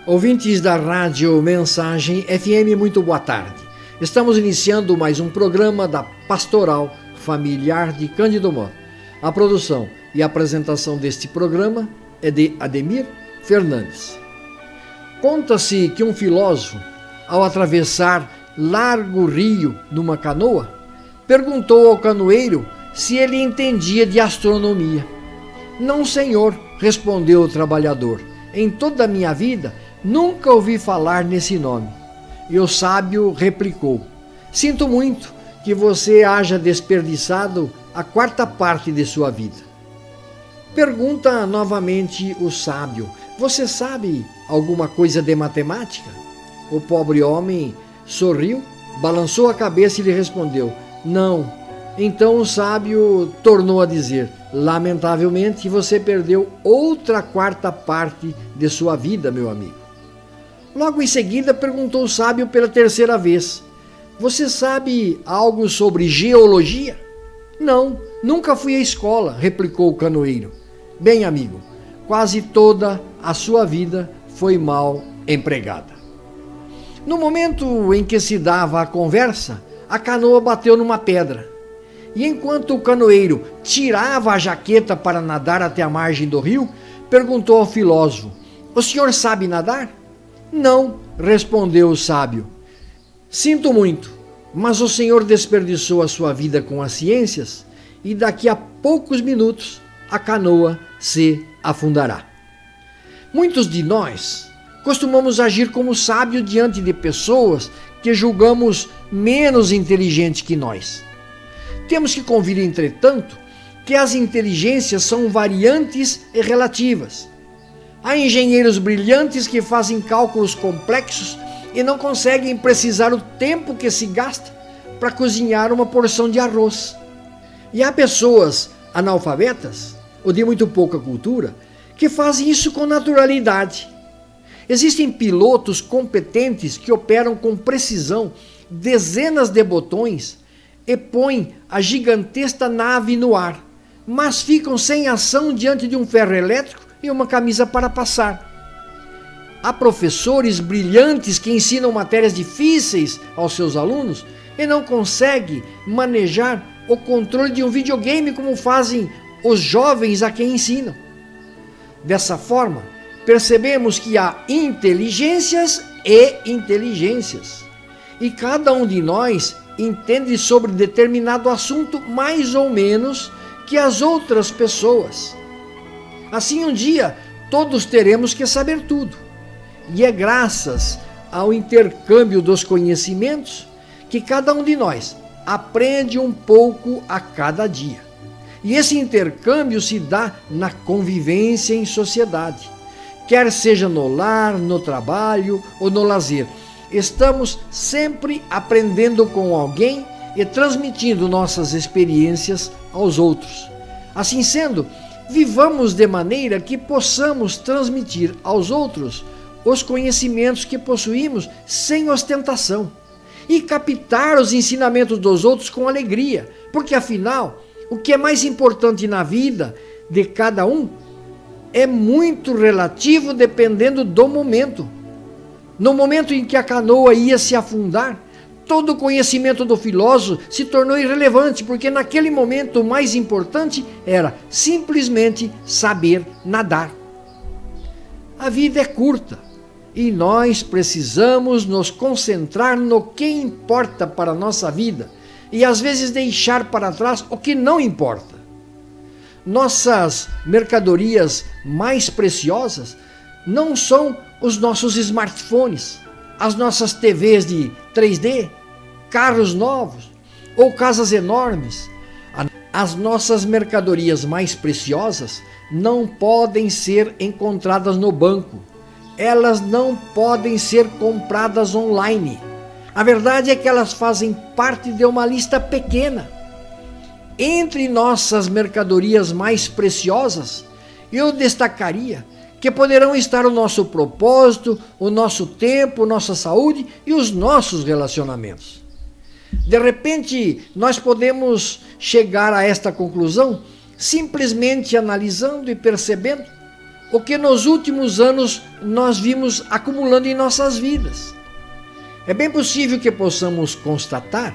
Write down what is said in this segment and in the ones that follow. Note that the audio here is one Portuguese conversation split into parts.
Ouvintes da Rádio Mensagem FM, muito boa tarde. Estamos iniciando mais um programa da Pastoral Familiar de Cândido Mota. A produção e apresentação deste programa é de Ademir Fernandes. Conta-se que um filósofo, ao atravessar largo rio numa canoa, perguntou ao canoeiro se ele entendia de astronomia. "Não, senhor", respondeu o trabalhador. "Em toda a minha vida, nunca ouvi falar nesse nome." E o sábio replicou: "Sinto muito que você haja desperdiçado a quarta parte de sua vida." Pergunta novamente o sábio: "Você sabe alguma coisa de matemática?" O pobre homem sorriu, balançou a cabeça e lhe respondeu: "Não." Então o sábio tornou a dizer: "Lamentavelmente, você perdeu outra quarta parte de sua vida, meu amigo." Logo em seguida perguntou o sábio pela terceira vez: "Você sabe algo sobre geologia?" "Não, nunca fui à escola", replicou o canoeiro. "Bem, amigo, quase toda a sua vida foi mal empregada." No momento em que se dava a conversa, a canoa bateu numa pedra. E enquanto o canoeiro tirava a jaqueta para nadar até a margem do rio, perguntou ao filósofo: "O senhor sabe nadar?" "Não", respondeu o sábio. "Sinto muito, mas o senhor desperdiçou a sua vida com as ciências e daqui a poucos minutos a canoa se afundará." Muitos de nós costumamos agir como sábio diante de pessoas que julgamos menos inteligentes que nós. Temos que convir, entretanto, que as inteligências são variantes e relativas. Há engenheiros brilhantes que fazem cálculos complexos e não conseguem precisar o tempo que se gasta para cozinhar uma porção de arroz. E há pessoas analfabetas, ou de muito pouca cultura, que fazem isso com naturalidade. Existem pilotos competentes que operam com precisão dezenas de botões e põem a gigantesca nave no ar, mas ficam sem ação diante de um ferro elétrico e uma camisa para passar. Há professores brilhantes que ensinam matérias difíceis aos seus alunos e não conseguem manejar o controle de um videogame como fazem os jovens a quem ensinam. Dessa forma, percebemos que há inteligências e inteligências, e cada um de nós entende sobre determinado assunto mais ou menos que as outras pessoas. Assim, um dia, todos teremos que saber tudo. E é graças ao intercâmbio dos conhecimentos que cada um de nós aprende um pouco a cada dia. E esse intercâmbio se dá na convivência em sociedade, quer seja no lar, no trabalho ou no lazer. Estamos sempre aprendendo com alguém e transmitindo nossas experiências aos outros. Assim sendo, vivamos de maneira que possamos transmitir aos outros os conhecimentos que possuímos sem ostentação e captar os ensinamentos dos outros com alegria, porque afinal, o que é mais importante na vida de cada um é muito relativo dependendo do momento. No momento em que a canoa ia se afundar, todo o conhecimento do filósofo se tornou irrelevante, porque naquele momento o mais importante era simplesmente saber nadar. A vida é curta e nós precisamos nos concentrar no que importa para a nossa vida e às vezes deixar para trás o que não importa. Nossas mercadorias mais preciosas não são os nossos smartphones, as nossas TVs de 3D, carros novos ou casas enormes. As nossas mercadorias mais preciosas não podem ser encontradas no banco. Elas não podem ser compradas online. A verdade é que elas fazem parte de uma lista pequena. Entre nossas mercadorias mais preciosas, eu destacaria que poderão estar o nosso propósito, o nosso tempo, nossa saúde e os nossos relacionamentos. De repente, nós podemos chegar a esta conclusão simplesmente analisando e percebendo o que nos últimos anos nós vimos acumulando em nossas vidas. É bem possível que possamos constatar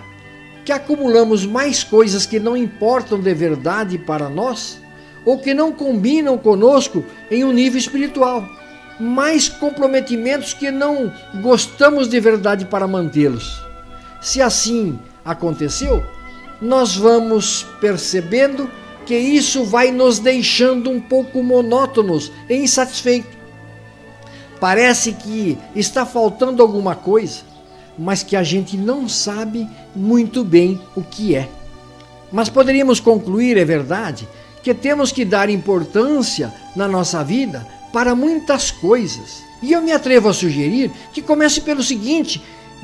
que acumulamos mais coisas que não importam de verdade para nós ou que não combinam conosco em um nível espiritual, mais comprometimentos que não gostamos de verdade para mantê-los. Se assim aconteceu, nós vamos percebendo que isso vai nos deixando um pouco monótonos e insatisfeitos. Parece que está faltando alguma coisa, mas que a gente não sabe muito bem o que é. Mas poderíamos concluir, é verdade, que temos que dar importância na nossa vida para muitas coisas. E eu me atrevo a sugerir que comece pelo seguinte: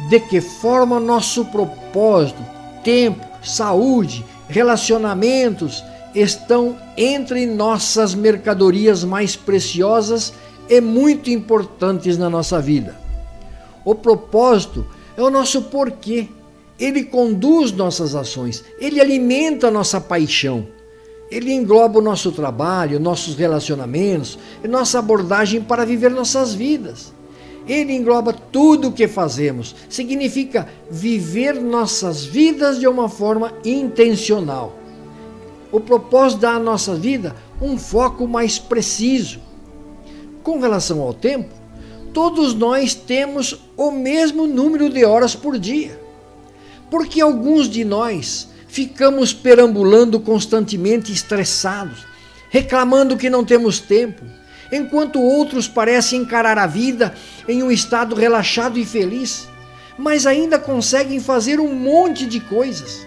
de que forma nosso propósito, tempo, saúde, relacionamentos estão entre nossas mercadorias mais preciosas e muito importantes na nossa vida. O propósito é o nosso porquê. Ele conduz nossas ações, ele alimenta nossa paixão. Ele engloba o nosso trabalho, nossos relacionamentos e nossa abordagem para viver nossas vidas. Ele engloba tudo o que fazemos. Significa viver nossas vidas de uma forma intencional. O propósito dá à nossa vida um foco mais preciso. Com relação ao tempo, todos nós temos o mesmo número de horas por dia. Porque alguns de nós ficamos perambulando constantemente estressados, reclamando que não temos tempo, enquanto outros parecem encarar a vida em um estado relaxado e feliz, mas ainda conseguem fazer um monte de coisas.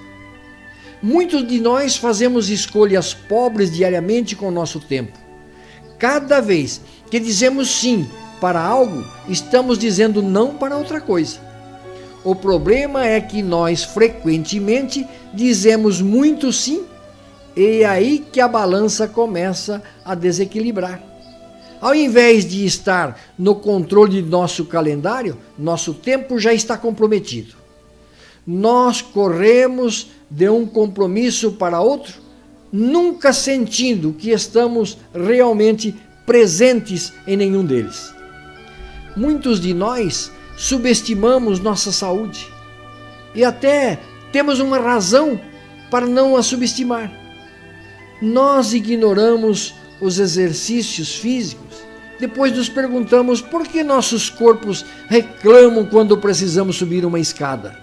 Muitos de nós fazemos escolhas pobres diariamente com o nosso tempo. Cada vez que dizemos sim para algo, estamos dizendo não para outra coisa. O problema é que nós frequentemente dizemos muito sim, e é aí que a balança começa a desequilibrar. Ao invés de estar no controle de nosso calendário, nosso tempo já está comprometido. Nós corremos de um compromisso para outro, nunca sentindo que estamos realmente presentes em nenhum deles. Muitos de nós subestimamos nossa saúde e até temos uma razão para não a subestimar. Nós ignoramos os exercícios físicos, depois nos perguntamos por que nossos corpos reclamam quando precisamos subir uma escada.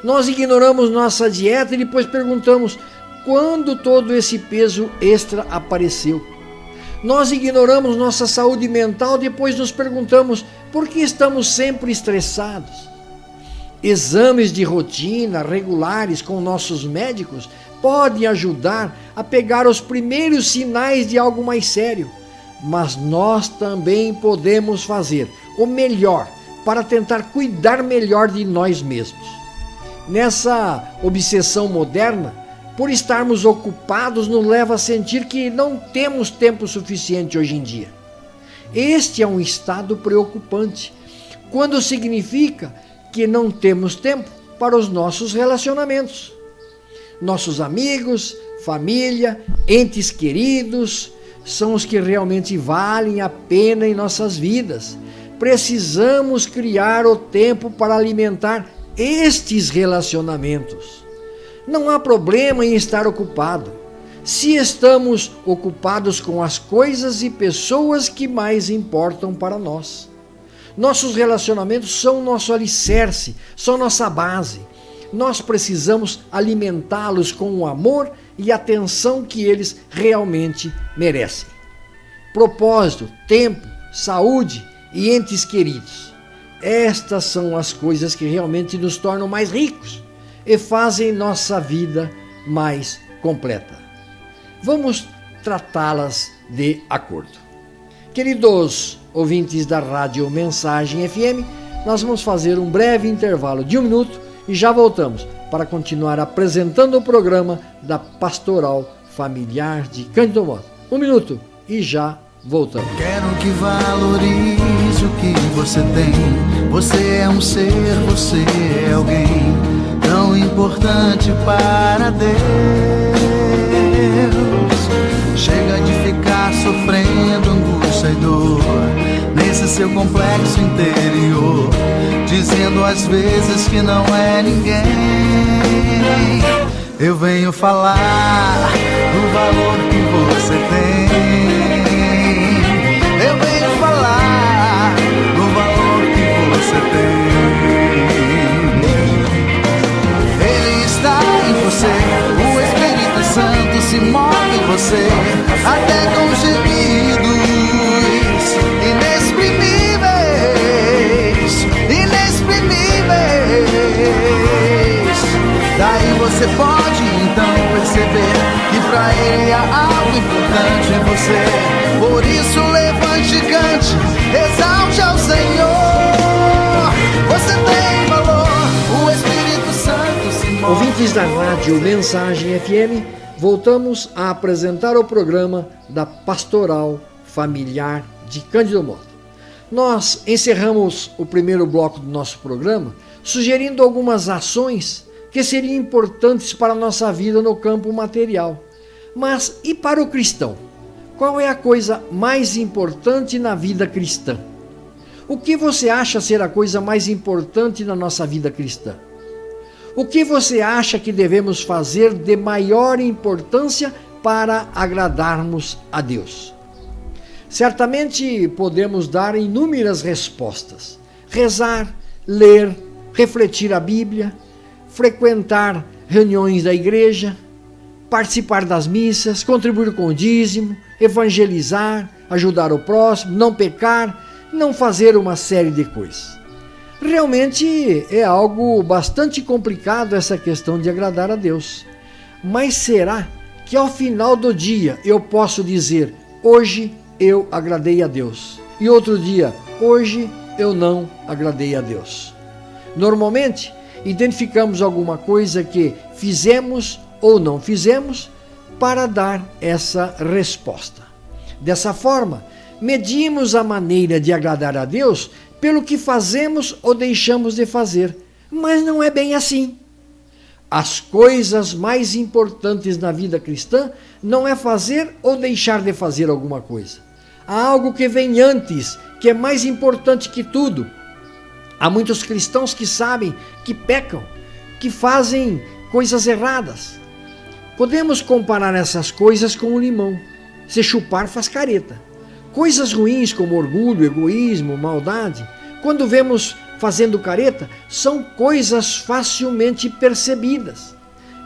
Nós ignoramos nossa dieta e depois perguntamos quando todo esse peso extra apareceu. Nós ignoramos nossa saúde mental, depois nos perguntamos por que estamos sempre estressados. Exames de rotina regulares com nossos médicos podem ajudar a pegar os primeiros sinais de algo mais sério, mas nós também podemos fazer o melhor para tentar cuidar melhor de nós mesmos. Nessa obsessão moderna, por estarmos ocupados, nos leva a sentir que não temos tempo suficiente hoje em dia. Este é um estado preocupante, quando significa que não temos tempo para os nossos relacionamentos. Nossos amigos, família, entes queridos, são os que realmente valem a pena em nossas vidas. Precisamos criar o tempo para alimentar estes relacionamentos. Não há problema em estar ocupado, se estamos ocupados com as coisas e pessoas que mais importam para nós. Nossos relacionamentos são nosso alicerce, são nossa base. Nós precisamos alimentá-los com o amor e a atenção que eles realmente merecem. Propósito, tempo, saúde e entes queridos. Estas são as coisas que realmente nos tornam mais ricos e fazem nossa vida mais completa. Vamos tratá-las de acordo. Queridos ouvintes da Rádio Mensagem FM, nós vamos fazer um breve intervalo de 1 minuto e já voltamos para continuar apresentando o programa da Pastoral Familiar de Cândido Mota. 1 minuto e já voltamos. Quero que valorize o que você tem. Você é um ser, você é alguém tão importante para Deus. Chega de ficar sofrendo angústia e dor, nesse seu complexo interior, dizendo às vezes que não é ninguém. Eu venho falar do valor que você tem. Eu venho falar do valor que você tem. Ele está em você, o Espírito Santo se move em você, até com gemidos inexprimíveis, inexprimíveis. Daí você pode então perceber que pra ele há algo importante em você. Por isso levante e cante, exalte ao Senhor. Você tem valor, o Espírito Santo se move. Ouvintes da Rádio Mensagem FM, voltamos a apresentar o programa da Pastoral Familiar de Cândido Mota. Nós encerramos o primeiro bloco do nosso programa sugerindo algumas ações que seriam importantes para a nossa vida no campo material. Mas e para o cristão? Qual é a coisa mais importante na vida cristã? O que você acha ser a coisa mais importante na nossa vida cristã? O que você acha que devemos fazer de maior importância para agradarmos a Deus? Certamente podemos dar inúmeras respostas. Rezar, ler, refletir a Bíblia, frequentar reuniões da igreja, participar das missas, contribuir com o dízimo, evangelizar, ajudar o próximo, não pecar, não fazer uma série de coisas. Realmente é algo bastante complicado essa questão de agradar a Deus. Mas será que ao final do dia eu posso dizer, hoje eu agradei a Deus, e outro dia, hoje eu não agradei a Deus? Normalmente, identificamos alguma coisa que fizemos ou não fizemos para dar essa resposta. Dessa forma, medimos a maneira de agradar a Deus pelo que fazemos ou deixamos de fazer, mas não é bem assim. As coisas mais importantes na vida cristã não é fazer ou deixar de fazer alguma coisa. Há algo que vem antes, que é mais importante que tudo. Há muitos cristãos que sabem que pecam, que fazem coisas erradas. Podemos comparar essas coisas com o limão. Se chupar faz careta. Coisas ruins como orgulho, egoísmo, maldade, quando vemos fazendo careta, são coisas facilmente percebidas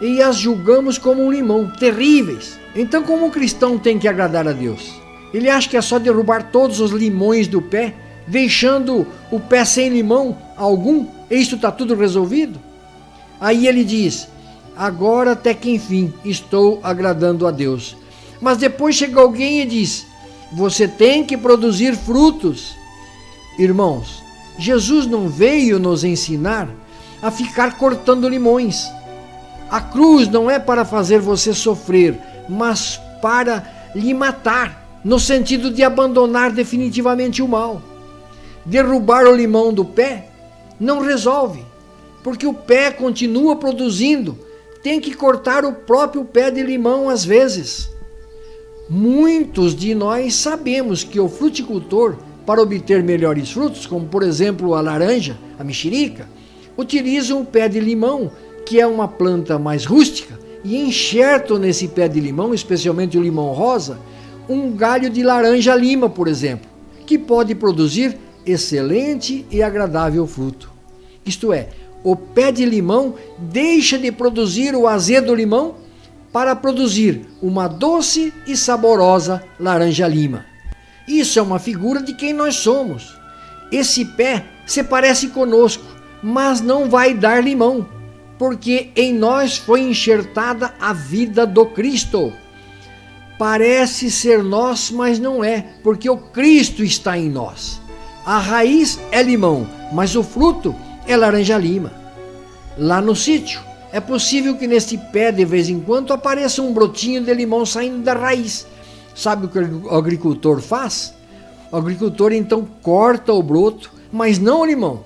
e as julgamos como um limão, terríveis. Então, como um cristão tem que agradar a Deus? Ele acha que é só derrubar todos os limões do pé, deixando o pé sem limão algum, e isso está tudo resolvido? Aí ele diz, agora até que enfim estou agradando a Deus. Mas depois chega alguém e diz, você tem que produzir frutos. Irmãos, Jesus não veio nos ensinar a ficar cortando limões. A cruz não é para fazer você sofrer, mas para lhe matar, no sentido de abandonar definitivamente o mal. Derrubar o limão do pé não resolve, porque o pé continua produzindo. Tem que cortar o próprio pé de limão às vezes. Muitos de nós sabemos que o fruticultor, para obter melhores frutos, como por exemplo a laranja, a mexerica, utiliza um pé de limão, que é uma planta mais rústica, e enxertam nesse pé de limão, especialmente o limão rosa, um galho de laranja lima, por exemplo, que pode produzir excelente e agradável fruto. Isto é, o pé de limão deixa de produzir o azedo limão para produzir uma doce e saborosa laranja lima. Isso é uma figura de quem nós somos. Esse pé se parece conosco, mas não vai dar limão, porque em nós foi enxertada a vida do Cristo. Parece ser nós, mas não é, porque o Cristo está em nós. A raiz é limão, mas o fruto é laranja lima. Lá no sítio, é possível que neste pé de vez em quando apareça um brotinho de limão saindo da raiz. Sabe o que o agricultor faz? O agricultor então corta o broto, mas não o limão.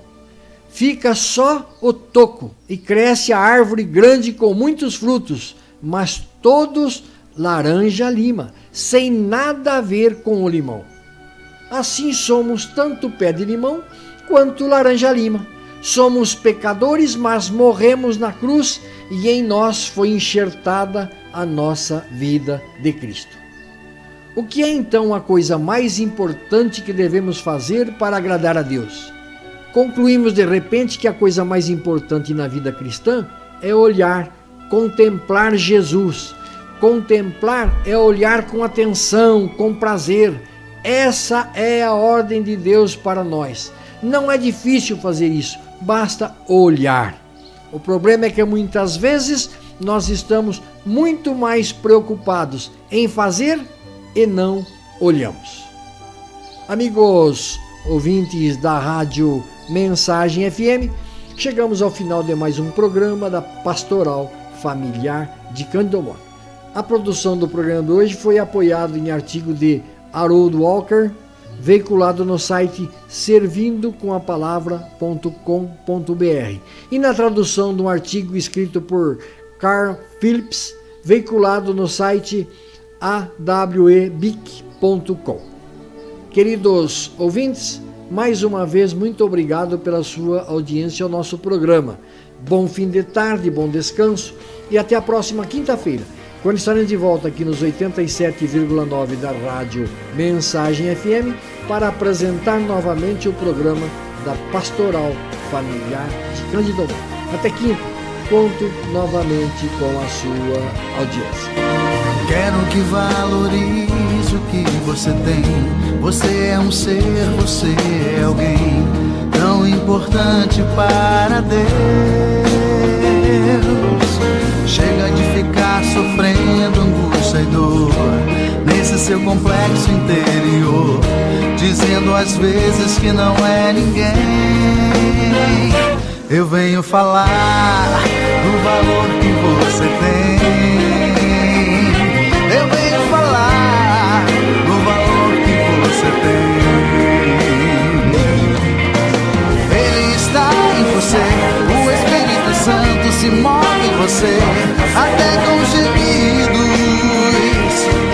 Fica só o toco e cresce a árvore grande com muitos frutos, mas todos laranja lima, sem nada a ver com o limão. assim somos tanto pé de limão quanto laranja-lima. Somos pecadores, mas morremos na cruz e em nós foi enxertada a nossa vida de Cristo. O que é então a coisa mais importante que devemos fazer para agradar a Deus? Concluímos de repente que a coisa mais importante na vida cristã é olhar, contemplar Jesus. Contemplar é olhar com atenção, com prazer. Essa é a ordem de Deus para nós. Não é difícil fazer isso, basta olhar. O problema é que muitas vezes nós estamos muito mais preocupados em fazer e não olhamos. Amigos ouvintes da Rádio Mensagem FM, chegamos ao final de mais um programa da Pastoral Familiar de Cândido Mota. A produção do programa de hoje foi apoiada em artigo de Harold Walker, veiculado no site servindocomapalava.com.br, e na tradução de um artigo escrito por Carl Phillips, veiculado no site awebic.com. Queridos ouvintes, mais uma vez muito obrigado pela sua audiência ao nosso programa. Bom fim de tarde, bom descanso e até a próxima quinta-feira, quando estaremos de volta aqui nos 87,9 da Rádio Mensagem FM para apresentar novamente o programa da Pastoral Familiar de Cândido Mota. Até quinta, conto novamente com a sua audiência. Quero que valorize o que você tem. Você é um ser, você é alguém tão importante para Deus. Chega de ficar sofrendo angústia e dor nesse seu complexo interior, dizendo às vezes que não é ninguém. Eu venho falar do valor que você tem. Eu venho falar do valor que você tem. Ele está em você, o Espírito Santo se move em você, até com gemidos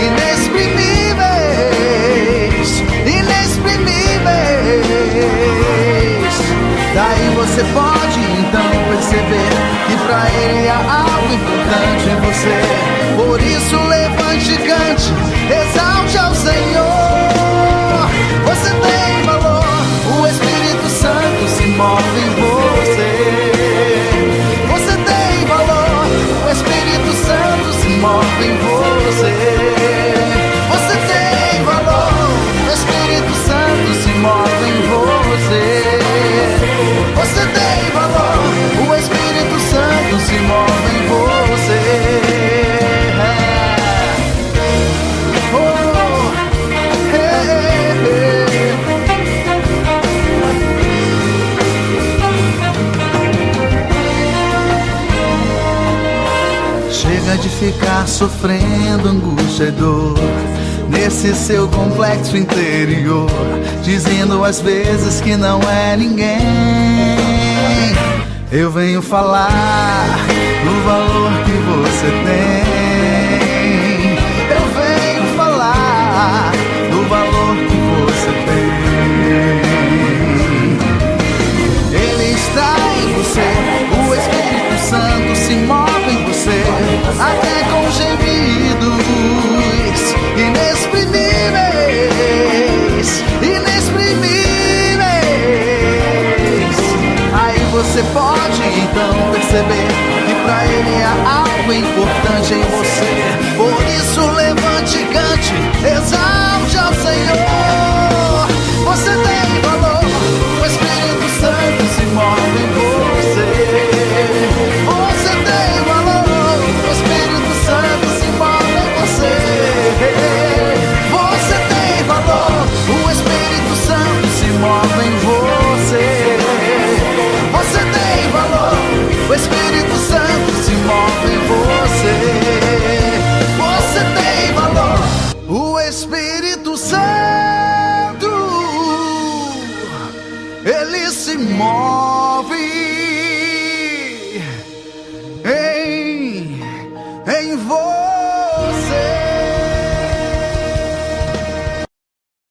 inexprimíveis, inexprimíveis. Daí você pode então perceber que pra ele há algo importante em você. Por isso levante e cante, exalte ao Senhor. Você tem valor, o Espírito Santo se move em você. Você tem valor, o Espírito Santo se move em você. Você tem valor, o Espírito Santo se move em você. Você tem valor, o Espírito Santo se move em você. Chega de ficar sofrendo angústia e dor nesse seu complexo interior, dizendo às vezes que não é ninguém. Eu venho falar do valor que você tem. Eu venho falar do valor que você tem. Ele está em você, o Espírito Santo se move em você, até com gemidos inexprimíveis, inexprimíveis. Aí você pode então perceber que pra ele há algo importante em você. Por isso levante e cante, exalte ao Senhor. Você tem valor, o Espírito Santo se move em você. Você tem valor, o Espírito Santo se move em você. Você tem valor, o Espírito Santo se move em você. Você tem valor, o Espírito Santo se move em você. Você tem valor, o Espírito Santo, ele se move